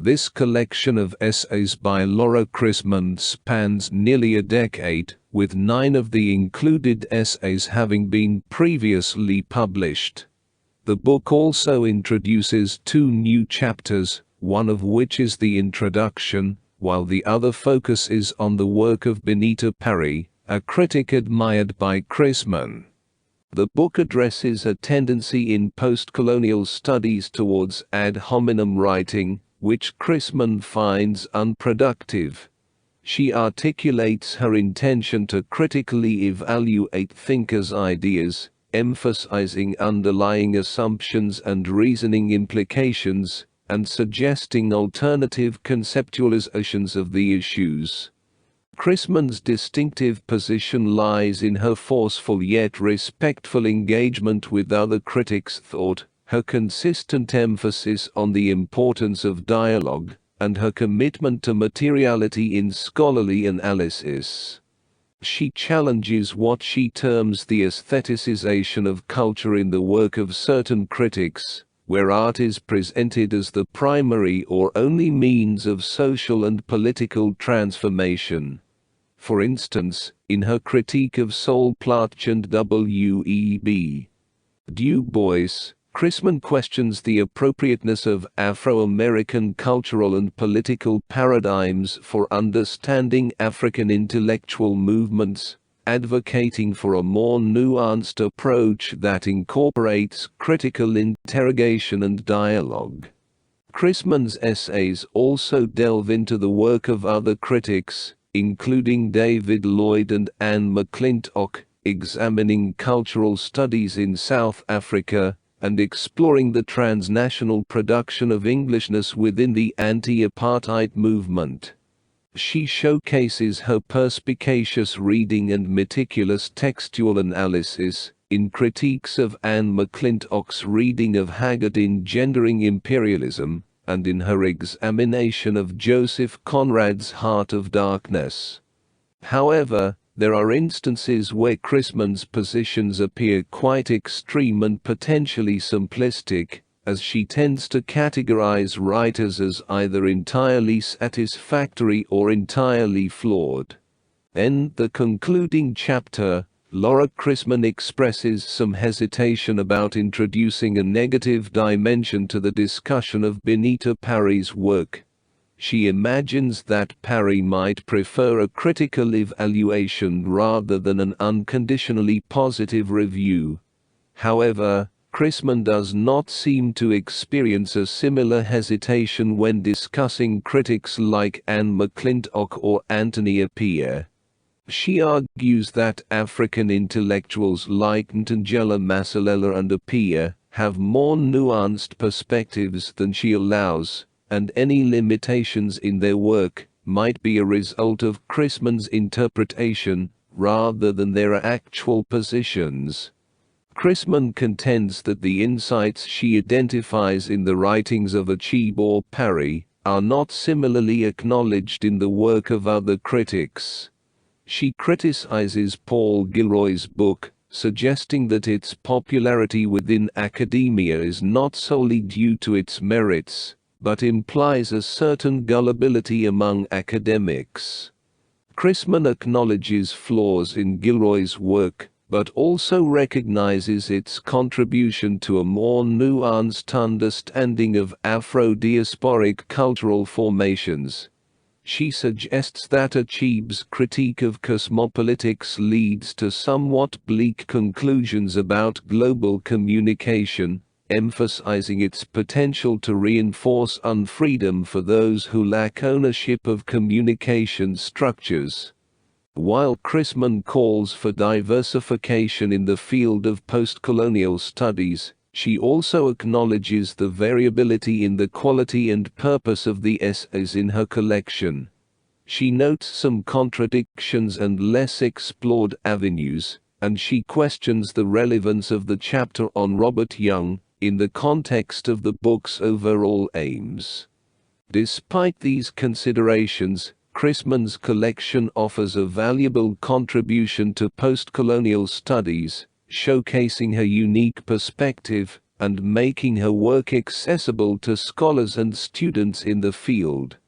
This collection of essays by Laura Chrisman spans nearly a decade, with 9 of the included essays having been previously published. The book also introduces 2 new chapters, one of which is the introduction, while the other focuses on the work of Benita Parry, a critic admired by Chrisman. The book addresses a tendency in postcolonial studies towards ad hominem writing, which Chrisman finds unproductive. She articulates her intention to critically evaluate thinkers' ideas, emphasizing underlying assumptions and reasoning implications, and suggesting alternative conceptualizations of the issues. Chrisman's distinctive position lies in her forceful yet respectful engagement with other critics' thought, her consistent emphasis on the importance of dialogue, and her commitment to materiality in scholarly analysis. She challenges what she terms the aestheticization of culture in the work of certain critics, where art is presented as the primary or only means of social and political transformation. For instance, in her critique of Sol Plaatje and W.E.B. Du Bois, Chrisman questions the appropriateness of Afro-American cultural and political paradigms for understanding African intellectual movements, advocating for a more nuanced approach that incorporates critical interrogation and dialogue. Chrisman's essays also delve into the work of other critics, including David Lloyd and Anne McClintock, examining cultural studies in South Africa, and exploring the transnational production of Englishness within the anti-apartheid movement. She showcases her perspicacious reading and meticulous textual analysis, in critiques of Anne McClintock's reading of Haggard in Gendering Imperialism, and in her examination of Joseph Conrad's Heart of Darkness. However, there are instances where Chrisman's positions appear quite extreme and potentially simplistic, as she tends to categorize writers as either entirely satisfactory or entirely flawed. In the concluding chapter, Laura Chrisman expresses some hesitation about introducing a negative dimension to the discussion of Benita Parry's work. She imagines that Parry might prefer a critical evaluation rather than an unconditionally positive review. However, Chrisman does not seem to experience a similar hesitation when discussing critics like Anne McClintock or Anthony Appiah. She argues that African intellectuals like Ntangela Masalela and Appiah have more nuanced perspectives than she allows, and any limitations in their work might be a result of Chrisman's interpretation rather than their actual positions. Chrisman contends that the insights she identifies in the writings of Achebe or Parry are not similarly acknowledged in the work of other critics. She criticizes Paul Gilroy's book, suggesting that its popularity within academia is not solely due to its merits, but implies a certain gullibility among academics. Chrisman acknowledges flaws in Gilroy's work, but also recognizes its contribution to a more nuanced understanding of Afro-diasporic cultural formations. She suggests that Achebe's critique of cosmopolitics leads to somewhat bleak conclusions about global communication, emphasizing its potential to reinforce unfreedom for those who lack ownership of communication structures. While Chrisman calls for diversification in the field of postcolonial studies, she also acknowledges the variability in the quality and purpose of the essays in her collection. She notes some contradictions and less explored avenues, and she questions the relevance of the chapter on Robert Young in the context of the book's overall aims. Despite these considerations, Chrisman's collection offers a valuable contribution to postcolonial studies, showcasing her unique perspective, and making her work accessible to scholars and students in the field.